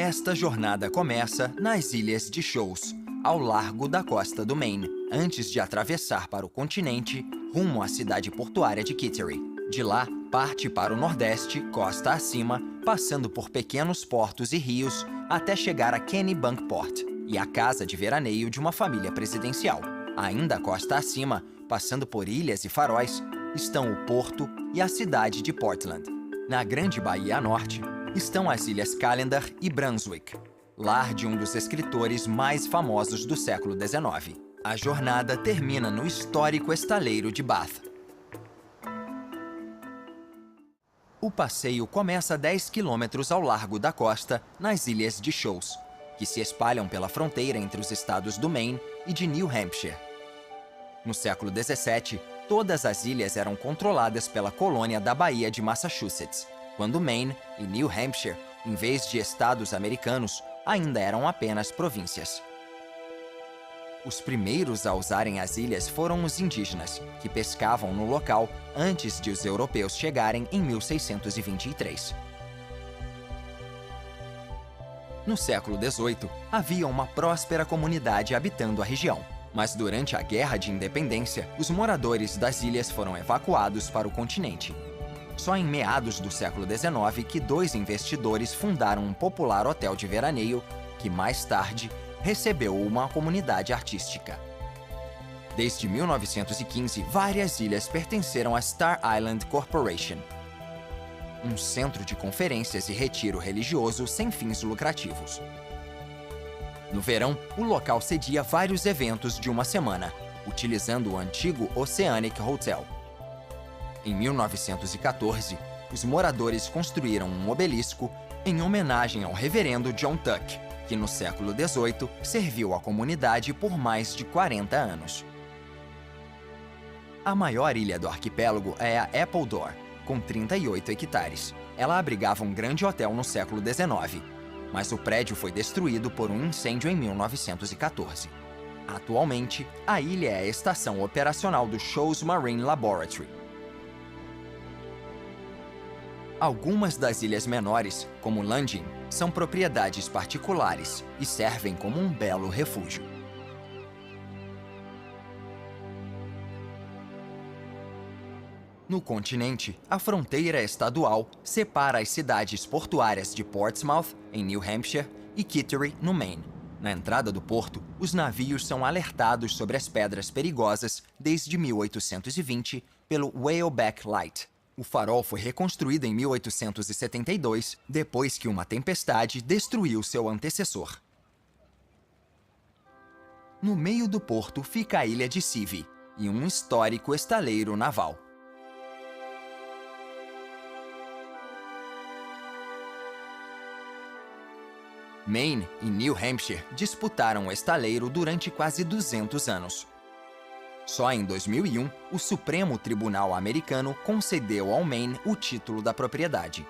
Esta jornada começa nas Ilhas de Shoals, ao largo da costa do Maine, antes de atravessar para o continente, rumo à cidade portuária de Kittery. De lá, parte para o nordeste, costa acima, passando por pequenos portos e rios, até chegar a Kennebunkport e a casa de veraneio de uma família presidencial. Ainda costa acima, passando por ilhas e faróis, estão o porto e a cidade de Portland. Na Grande Baía Norte, estão as Ilhas Calendar e Brunswick, lar de um dos escritores mais famosos do século XIX. A jornada termina no histórico estaleiro de Bath. O passeio começa a 10 quilômetros ao largo da costa, nas Ilhas de Shoals, que se espalham pela fronteira entre os estados do Maine e de New Hampshire. No século XVII, todas as ilhas eram controladas pela colônia da Baía de Massachusetts, quando Maine e New Hampshire, em vez de estados americanos, ainda eram apenas províncias. Os primeiros a usarem as ilhas foram os indígenas, que pescavam no local antes de os europeus chegarem em 1623. No século XVIII, havia uma próspera comunidade habitando a região, mas durante a Guerra de Independência, os moradores das ilhas foram evacuados para o continente. Só em meados do século XIX que 2 investidores fundaram um popular hotel de veraneio que, mais tarde, recebeu uma comunidade artística. Desde 1915, várias ilhas pertenceram à Star Island Corporation, um centro de conferências e retiro religioso sem fins lucrativos. No verão, o local cedia vários eventos de uma semana, utilizando o antigo Oceanic Hotel. Em 1914, os moradores construíram um obelisco em homenagem ao reverendo John Tuck, que no século XVIII serviu à comunidade por mais de 40 anos. A maior ilha do arquipélago é a Appledore, com 38 hectares. Ela abrigava um grande hotel no século XIX, mas o prédio foi destruído por um incêndio em 1914. Atualmente, a ilha é a estação operacional do Shoals Marine Laboratory. Algumas das ilhas menores, como Lunging, são propriedades particulares e servem como um belo refúgio. No continente, a fronteira estadual separa as cidades portuárias de Portsmouth, em New Hampshire, e Kittery, no Maine. Na entrada do porto, os navios são alertados sobre as pedras perigosas desde 1820 pelo Whaleback Light. O farol foi reconstruído em 1872, depois que uma tempestade destruiu seu antecessor. No meio do porto fica a ilha de Seavey e um histórico estaleiro naval. Maine e New Hampshire disputaram o estaleiro durante quase 200 anos. Só em 2001, o Supremo Tribunal Americano concedeu ao Maine o título da propriedade.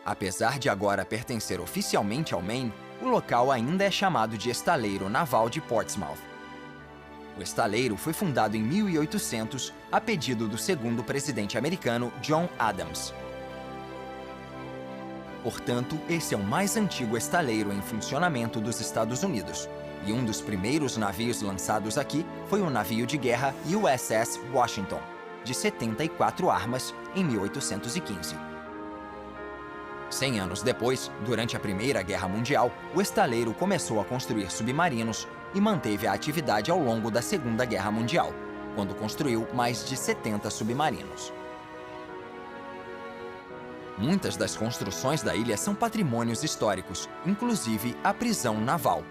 Apesar de agora pertencer oficialmente ao Maine, o local ainda é chamado de Estaleiro Naval de Portsmouth. O estaleiro foi fundado em 1800 a pedido do segundo presidente americano, John Adams. Portanto, esse é o mais antigo estaleiro em funcionamento dos Estados Unidos. E um dos primeiros navios lançados aqui foi o navio de guerra USS Washington, de 74 armas, em 1815. 100 anos depois, durante a Primeira Guerra Mundial, o estaleiro começou a construir submarinos e manteve a atividade ao longo da Segunda Guerra Mundial, quando construiu mais de 70 submarinos. Muitas das construções da ilha são patrimônios históricos, inclusive a prisão naval,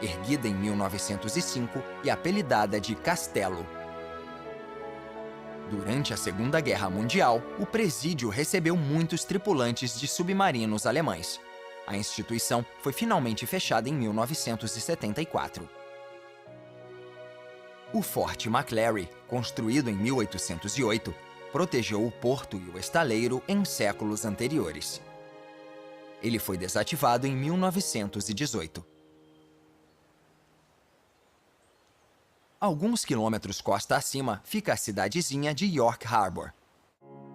erguida em 1905 e apelidada de Castelo. Durante a Segunda Guerra Mundial, o presídio recebeu muitos tripulantes de submarinos alemães. A instituição foi finalmente fechada em 1974. O Forte McClary, construído em 1808, protegeu o porto e o estaleiro em séculos anteriores. Ele foi desativado em 1918. Alguns quilômetros costa acima fica a cidadezinha de York Harbor.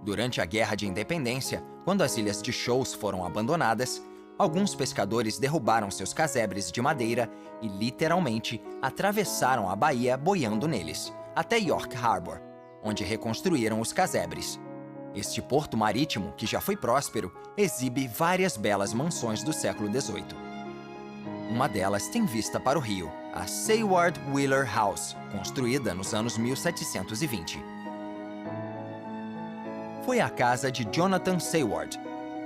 Durante a Guerra de Independência, quando as ilhas de Shoals foram abandonadas, alguns pescadores derrubaram seus casebres de madeira e, literalmente, atravessaram a baía boiando neles, até York Harbor, onde reconstruíram os casebres. Este porto marítimo, que já foi próspero, exibe várias belas mansões do século XVIII. Uma delas tem vista para o rio, a Sayward Wheeler House, construída nos anos 1720. Foi a casa de Jonathan Sayward,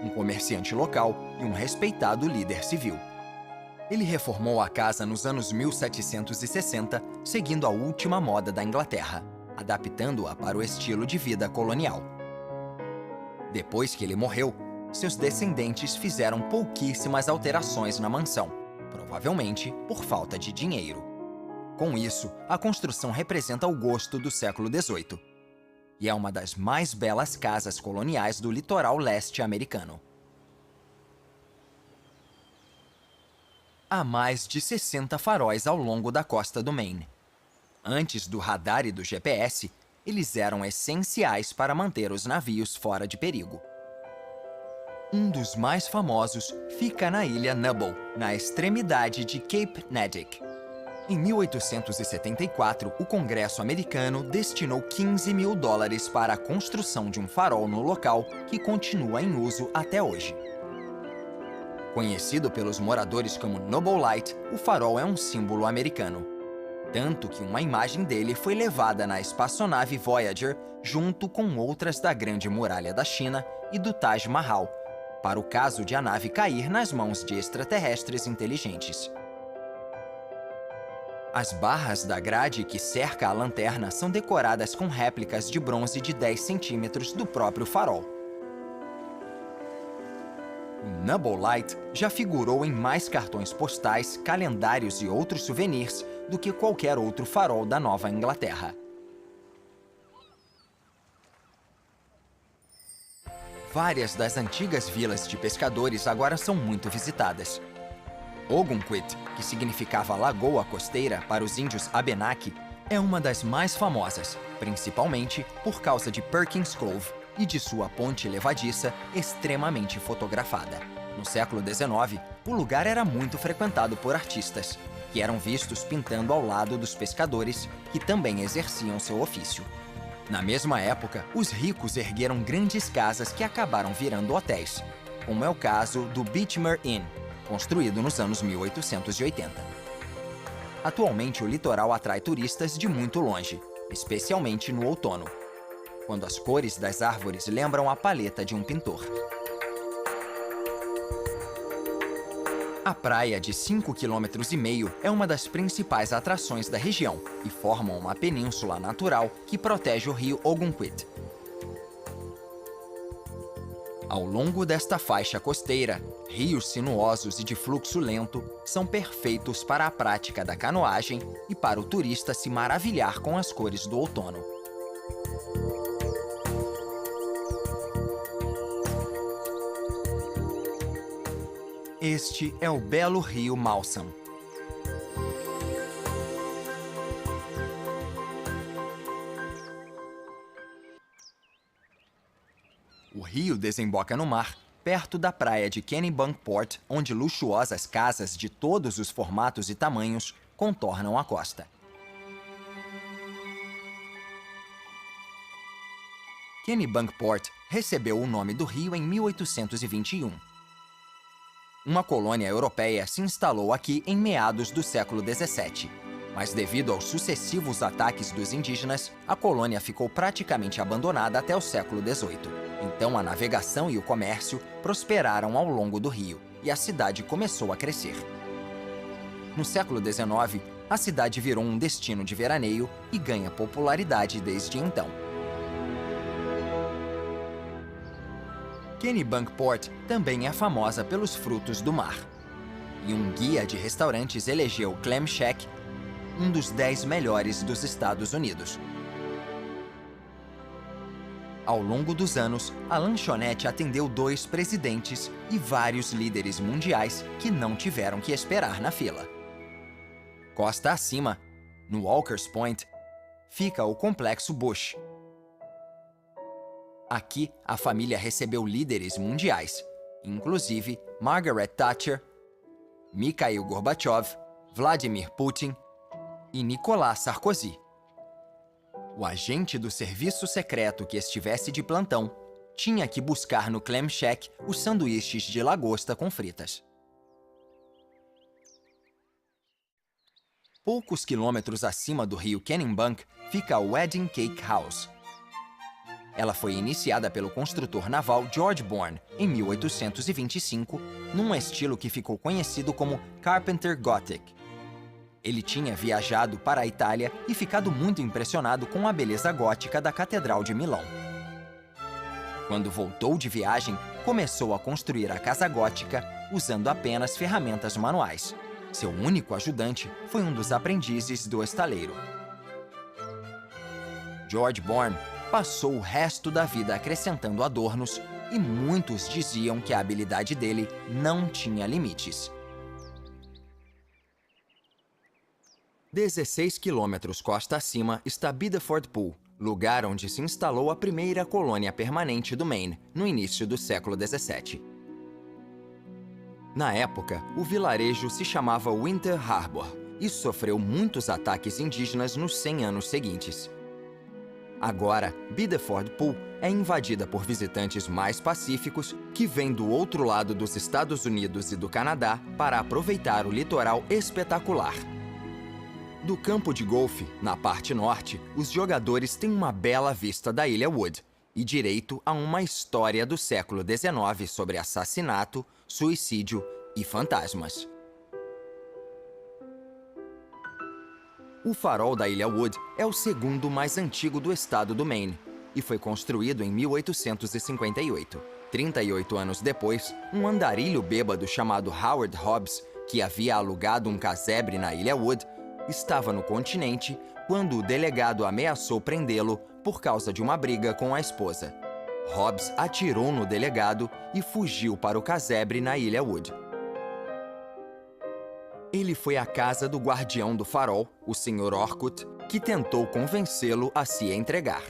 um comerciante local e um respeitado líder civil. Ele reformou a casa nos anos 1760, seguindo a última moda da Inglaterra, adaptando-a para o estilo de vida colonial. Depois que ele morreu, seus descendentes fizeram pouquíssimas alterações na mansão, provavelmente por falta de dinheiro. Com isso, a construção representa o gosto do século XVIII e é uma das mais belas casas coloniais do litoral leste americano. Há mais de 60 faróis ao longo da costa do Maine. Antes do radar e do GPS, eles eram essenciais para manter os navios fora de perigo. Um dos mais famosos fica na ilha Nubble, na extremidade de Cape Neddick. Em 1874, o Congresso americano destinou $15 mil para a construção de um farol no local que continua em uso até hoje. Conhecido pelos moradores como Noble Light, o farol é um símbolo americano. Tanto que uma imagem dele foi levada na espaçonave Voyager junto com outras da Grande Muralha da China e do Taj Mahal, para o caso de a nave cair nas mãos de extraterrestres inteligentes. As barras da grade que cerca a lanterna são decoradas com réplicas de bronze de 10 centímetros do próprio farol. O Nubble Light já figurou em mais cartões postais, calendários e outros souvenirs do que qualquer outro farol da Nova Inglaterra. Várias das antigas vilas de pescadores agora são muito visitadas. Ogunquit, que significava lagoa costeira para os índios Abenaki, é uma das mais famosas, principalmente por causa de Perkins Cove e de sua ponte levadiça extremamente fotografada. No século XIX, o lugar era muito frequentado por artistas, que eram vistos pintando ao lado dos pescadores, que também exerciam seu ofício. Na mesma época, os ricos ergueram grandes casas que acabaram virando hotéis, como é o caso do Beechmer Inn, construído nos anos 1880. Atualmente, o litoral atrai turistas de muito longe, especialmente no outono, quando as cores das árvores lembram a paleta de um pintor. A praia de 5,5 km é uma das principais atrações da região e forma uma península natural que protege o rio Ogunquit. Ao longo desta faixa costeira, rios sinuosos e de fluxo lento são perfeitos para a prática da canoagem e para o turista se maravilhar com as cores do outono. Este é o belo rio Malsam. O rio desemboca no mar, perto da praia de Kennebunkport, onde luxuosas casas de todos os formatos e tamanhos contornam a costa. Kennebunkport recebeu o nome do rio em 1821. Uma colônia europeia se instalou aqui em meados do século XVII, mas devido aos sucessivos ataques dos indígenas, a colônia ficou praticamente abandonada até o século XVIII. Então a navegação e o comércio prosperaram ao longo do rio, e a cidade começou a crescer. No século XIX, a cidade virou um destino de veraneio e ganha popularidade desde então. Kennebunkport também é famosa pelos frutos do mar. E um guia de restaurantes elegeu Clam Shack um dos 10 melhores dos Estados Unidos. Ao longo dos anos, a lanchonete atendeu 2 presidentes e vários líderes mundiais que não tiveram que esperar na fila. Costa acima, no Walker's Point, fica o Complexo Bush. Aqui, a família recebeu líderes mundiais, inclusive Margaret Thatcher, Mikhail Gorbachev, Vladimir Putin e Nicolas Sarkozy. O agente do serviço secreto que estivesse de plantão tinha que buscar no Clam Shack os sanduíches de lagosta com fritas. Poucos quilômetros acima do rio Kennebunk fica a Wedding Cake House. Ela foi iniciada pelo construtor naval George Bourne em 1825, num estilo que ficou conhecido como Carpenter Gothic. Ele tinha viajado para a Itália e ficado muito impressionado com a beleza gótica da Catedral de Milão. Quando voltou de viagem, começou a construir a casa gótica usando apenas ferramentas manuais. Seu único ajudante foi um dos aprendizes do estaleiro. George Bourne passou o resto da vida acrescentando adornos e muitos diziam que a habilidade dele não tinha limites. 16 quilômetros costa acima está Biddeford Pool, lugar onde se instalou a primeira colônia permanente do Maine, no início do século XVII. Na época, o vilarejo se chamava Winter Harbor e sofreu muitos ataques indígenas nos 100 anos seguintes. Agora, Biddeford Pool é invadida por visitantes mais pacíficos que vêm do outro lado dos Estados Unidos e do Canadá para aproveitar o litoral espetacular. Do campo de golfe, na parte norte, os jogadores têm uma bela vista da Ilha Wood e direito a uma história do século XIX sobre assassinato, suicídio e fantasmas. O farol da Ilha Wood é o segundo mais antigo do estado do Maine e foi construído em 1858. 38 anos depois, um andarilho bêbado chamado Howard Hobbs, que havia alugado um casebre na Ilha Wood, estava no continente quando o delegado ameaçou prendê-lo por causa de uma briga com a esposa. Hobbs atirou no delegado e fugiu para o casebre na Ilha Wood. Ele foi à casa do guardião do farol, o Sr. Orcutt, que tentou convencê-lo a se entregar.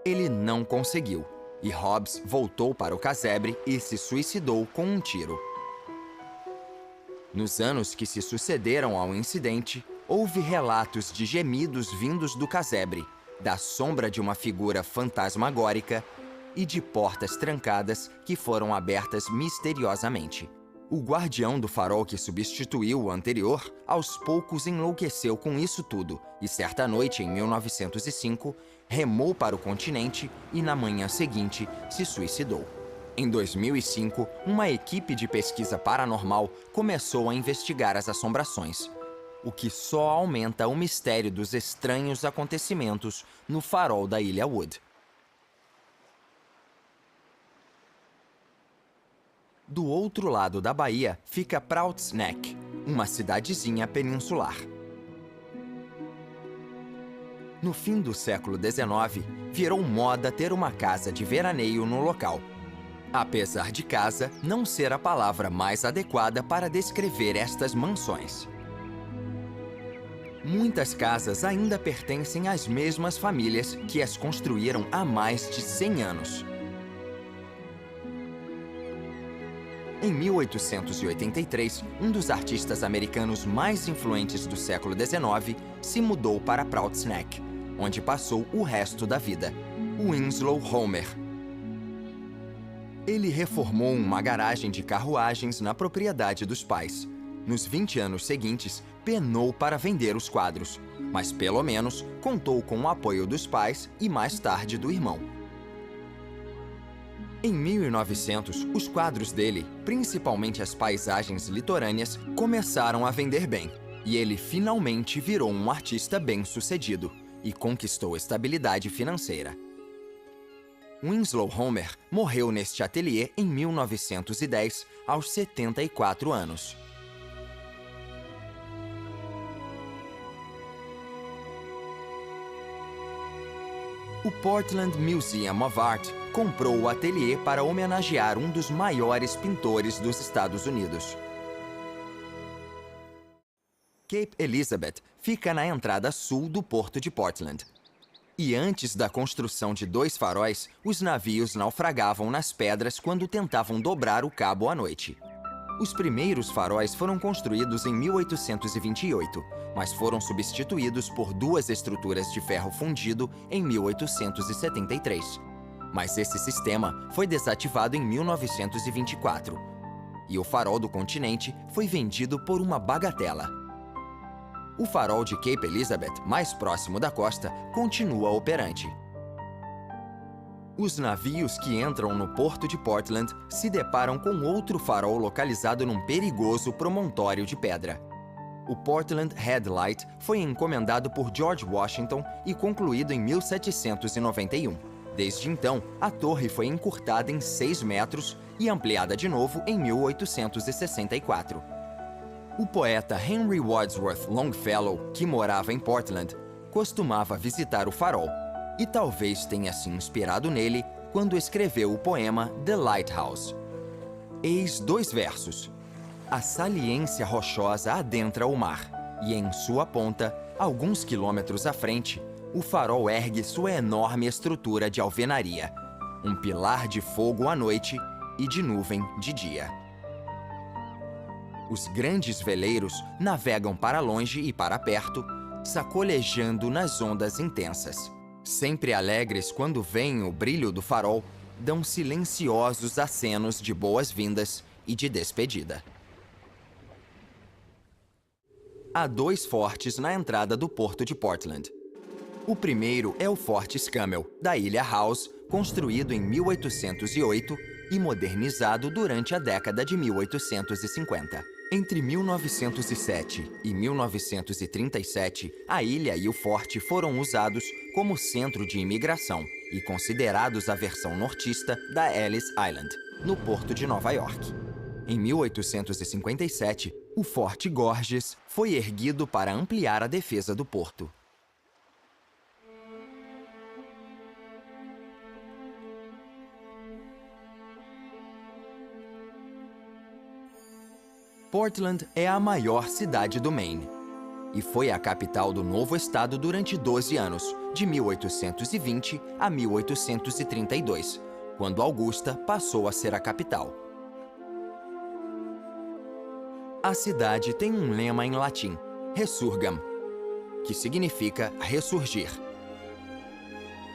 Ele não conseguiu, e Hobbs voltou para o casebre e se suicidou com um tiro. Nos anos que se sucederam ao incidente, houve relatos de gemidos vindos do casebre, da sombra de uma figura fantasmagórica e de portas trancadas que foram abertas misteriosamente. O guardião do farol que substituiu o anterior, aos poucos enlouqueceu com isso tudo e, certa noite, em 1905, remou para o continente e, na manhã seguinte, se suicidou. Em 2005, uma equipe de pesquisa paranormal começou a investigar as assombrações, o que só aumenta o mistério dos estranhos acontecimentos no farol da Ilha Wood. Do outro lado da baía fica Prouts Neck, uma cidadezinha peninsular. No fim do século XIX, virou moda ter uma casa de veraneio no local. Apesar de casa não ser a palavra mais adequada para descrever estas mansões. Muitas casas ainda pertencem às mesmas famílias que as construíram há mais de 100 anos. Em 1883, um dos artistas americanos mais influentes do século XIX se mudou para Prouts Neck, onde passou o resto da vida, Winslow Homer. Ele reformou uma garagem de carruagens na propriedade dos pais. Nos 20 anos seguintes, penou para vender os quadros, mas pelo menos contou com o apoio dos pais e mais tarde do irmão. Em 1900, os quadros dele, principalmente as paisagens litorâneas, começaram a vender bem, e ele finalmente virou um artista bem-sucedido e conquistou estabilidade financeira. Winslow Homer morreu neste ateliê em 1910, aos 74 anos. O Portland Museum of Art comprou o ateliê para homenagear um dos maiores pintores dos Estados Unidos. Cape Elizabeth fica na entrada sul do porto de Portland. E antes da construção de 2 faróis, os navios naufragavam nas pedras quando tentavam dobrar o cabo à noite. Os primeiros faróis foram construídos em 1828, mas foram substituídos por 2 estruturas de ferro fundido em 1873. Mas esse sistema foi desativado em 1924. E o farol do continente foi vendido por uma bagatela. O farol de Cape Elizabeth, mais próximo da costa, continua operante. Os navios que entram no porto de Portland se deparam com outro farol localizado num perigoso promontório de pedra. O Portland Headlight foi encomendado por George Washington e concluído em 1791. Desde então, a torre foi encurtada em 6 metros e ampliada de novo em 1864. O poeta Henry Wadsworth Longfellow, que morava em Portland, costumava visitar o farol e talvez tenha se inspirado nele quando escreveu o poema The Lighthouse. Eis 2 versos. A saliência rochosa adentra o mar, e em sua ponta, alguns quilômetros à frente, o farol ergue sua enorme estrutura de alvenaria, um pilar de fogo à noite e de nuvem de dia. Os grandes veleiros navegam para longe e para perto, sacolejando nas ondas intensas. Sempre alegres quando veem o brilho do farol, dão silenciosos acenos de boas-vindas e de despedida. Há 2 fortes na entrada do porto de Portland. O primeiro é o Forte Scammell, da Ilha House, construído em 1808 e modernizado durante a década de 1850. Entre 1907 e 1937, a ilha e o forte foram usados como centro de imigração e considerados a versão nortista da Ellis Island, no porto de Nova York. Em 1857, o Forte Gorges foi erguido para ampliar a defesa do porto. Portland é a maior cidade do Maine e foi a capital do novo estado durante 12 anos, de 1820 a 1832, quando Augusta passou a ser a capital. A cidade tem um lema em latim, Resurgam, que significa ressurgir.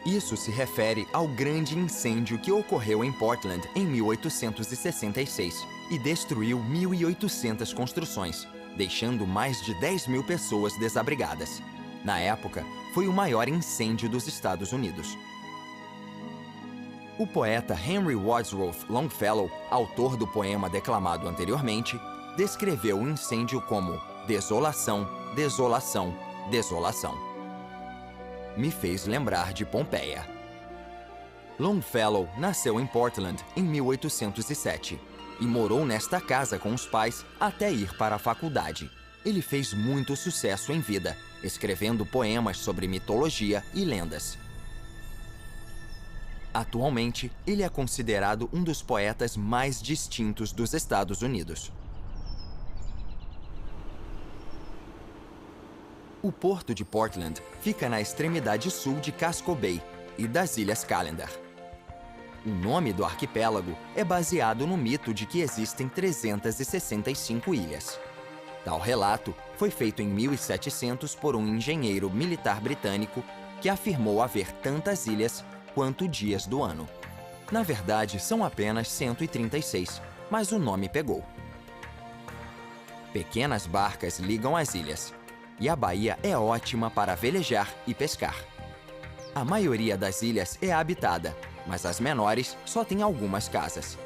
Isso se refere ao grande incêndio que ocorreu em Portland em 1866 e destruiu 1.800 construções, deixando mais de 10.000 pessoas desabrigadas. Na época, foi o maior incêndio dos Estados Unidos. O poeta Henry Wadsworth Longfellow, autor do poema declamado anteriormente, descreveu o incêndio como desolação, desolação, desolação. Me fez lembrar de Pompeia. Longfellow nasceu em Portland em 1807 e morou nesta casa com os pais até ir para a faculdade. Ele fez muito sucesso em vida, escrevendo poemas sobre mitologia e lendas. Atualmente, ele é considerado um dos poetas mais distintos dos Estados Unidos. O porto de Portland fica na extremidade sul de Casco Bay e das Ilhas Calendar. O nome do arquipélago é baseado no mito de que existem 365 ilhas. Tal relato foi feito em 1700 por um engenheiro militar britânico que afirmou haver tantas ilhas quanto dias do ano. Na verdade, são apenas 136, mas o nome pegou. Pequenas barcas ligam as ilhas, e a baía é ótima para velejar e pescar. A maioria das ilhas é habitada, mas as menores só têm algumas casas.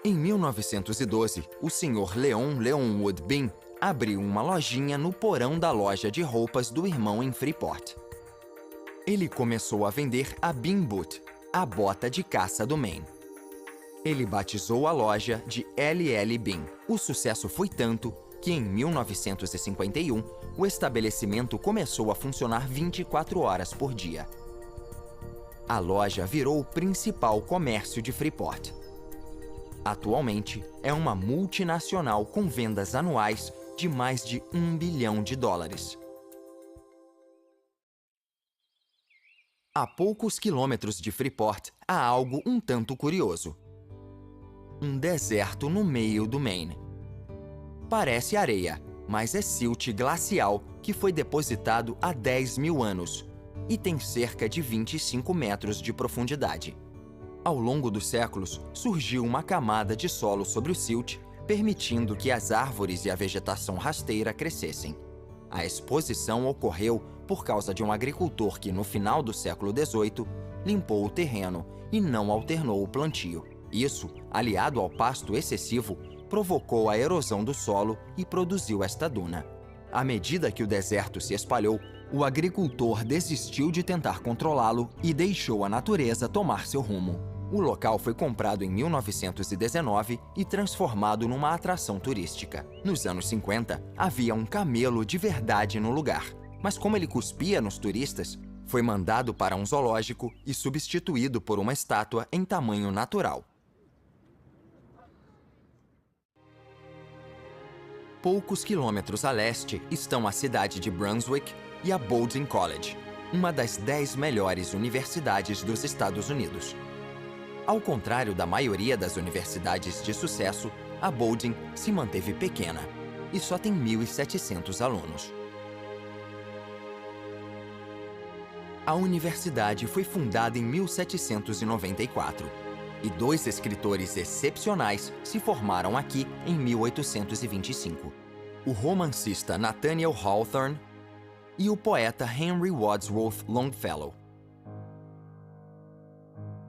Em 1912, o Sr. Leon Leonwood Bean abriu uma lojinha no porão da loja de roupas do irmão em Freeport. Ele começou a vender a Bean Boot, a bota de caça do Maine. Ele batizou a loja de L.L. Bean. O sucesso foi tanto que em 1951, o estabelecimento começou a funcionar 24 horas por dia. A loja virou o principal comércio de Freeport. Atualmente, é uma multinacional com vendas anuais de mais de $1 bilhão. A poucos quilômetros de Freeport, há algo um tanto curioso. Um deserto no meio do Maine. Parece areia, mas é silt glacial que foi depositado há 10 mil anos e tem cerca de 25 metros de profundidade. Ao longo dos séculos, surgiu uma camada de solo sobre o silt, permitindo que as árvores e a vegetação rasteira crescessem. A exposição ocorreu por causa de um agricultor que, no final do século XVIII, limpou o terreno e não alternou o plantio. Isso, aliado ao pasto excessivo, provocou a erosão do solo e produziu esta duna. À medida que o deserto se espalhou, o agricultor desistiu de tentar controlá-lo e deixou a natureza tomar seu rumo. O local foi comprado em 1919 e transformado numa atração turística. Nos anos 50, havia um camelo de verdade no lugar, mas como ele cuspia nos turistas, foi mandado para um zoológico e substituído por uma estátua em tamanho natural. Poucos quilômetros a leste estão a cidade de Brunswick e a Bowdoin College, uma das 10 melhores universidades dos Estados Unidos. Ao contrário da maioria das universidades de sucesso, a Bowdoin se manteve pequena e só tem 1.700 alunos. A universidade foi fundada em 1794 e 2 escritores excepcionais se formaram aqui em 1825. O romancista Nathaniel Hawthorne e o poeta Henry Wadsworth Longfellow.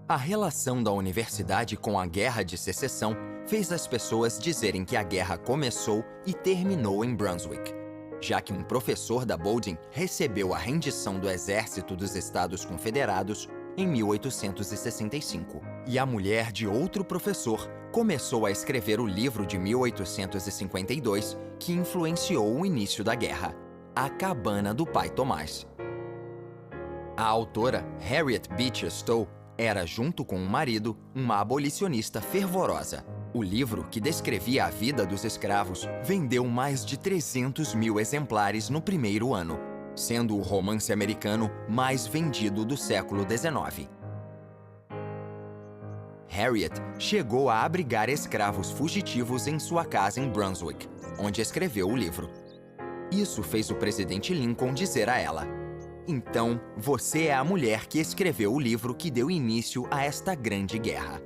A relação da universidade com a Guerra de Secessão fez as pessoas dizerem que a guerra começou e terminou em Brunswick, já que um professor da Bowdoin recebeu a rendição do exército dos Estados Confederados em 1865. E a mulher de outro professor começou a escrever o livro de 1852 que influenciou o início da guerra, A Cabana do Pai Tomás. A autora Harriet Beecher Stowe era, junto com o marido, uma abolicionista fervorosa. O livro, que descrevia a vida dos escravos, vendeu mais de 300 mil exemplares no primeiro ano, sendo o romance americano mais vendido do século XIX. Harriet chegou a abrigar escravos fugitivos em sua casa em Brunswick, onde escreveu o livro. Isso fez o presidente Lincoln dizer a ela: "Então, você é a mulher que escreveu o livro que deu início a esta grande guerra."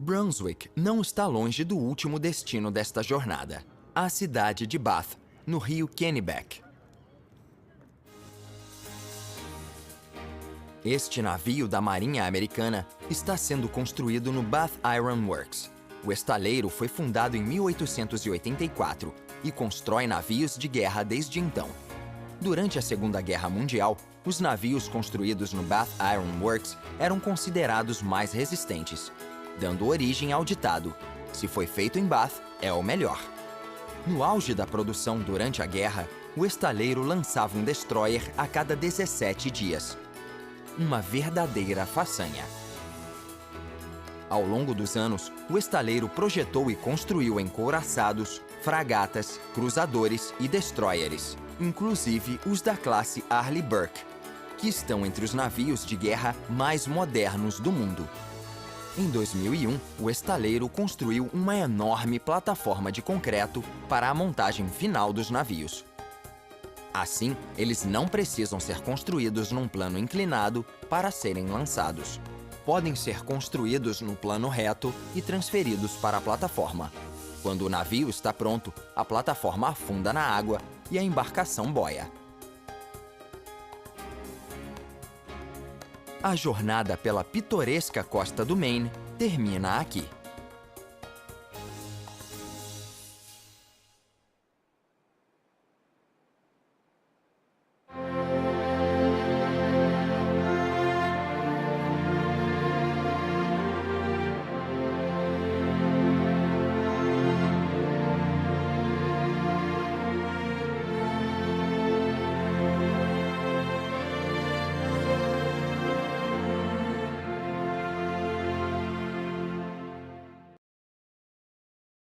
Brunswick não está longe do último destino desta jornada, a cidade de Bath, no rio Kennebec. Este navio da Marinha Americana está sendo construído no Bath Iron Works. O estaleiro foi fundado em 1884 e constrói navios de guerra desde então. Durante a Segunda Guerra Mundial, os navios construídos no Bath Iron Works eram considerados mais resistentes, dando origem ao ditado: "Se foi feito em Bath, é o melhor." No auge da produção durante a guerra, o estaleiro lançava um destroyer a cada 17 dias. Uma verdadeira façanha. Ao longo dos anos, o estaleiro projetou e construiu encouraçados, fragatas, cruzadores e destroyers, inclusive os da classe Arleigh Burke, que estão entre os navios de guerra mais modernos do mundo. Em 2001, o estaleiro construiu uma enorme plataforma de concreto para a montagem final dos navios. Assim, eles não precisam ser construídos num plano inclinado para serem lançados. Podem ser construídos no plano reto e transferidos para a plataforma. Quando o navio está pronto, a plataforma afunda na água e a embarcação boia. A jornada pela pitoresca costa do Maine termina aqui.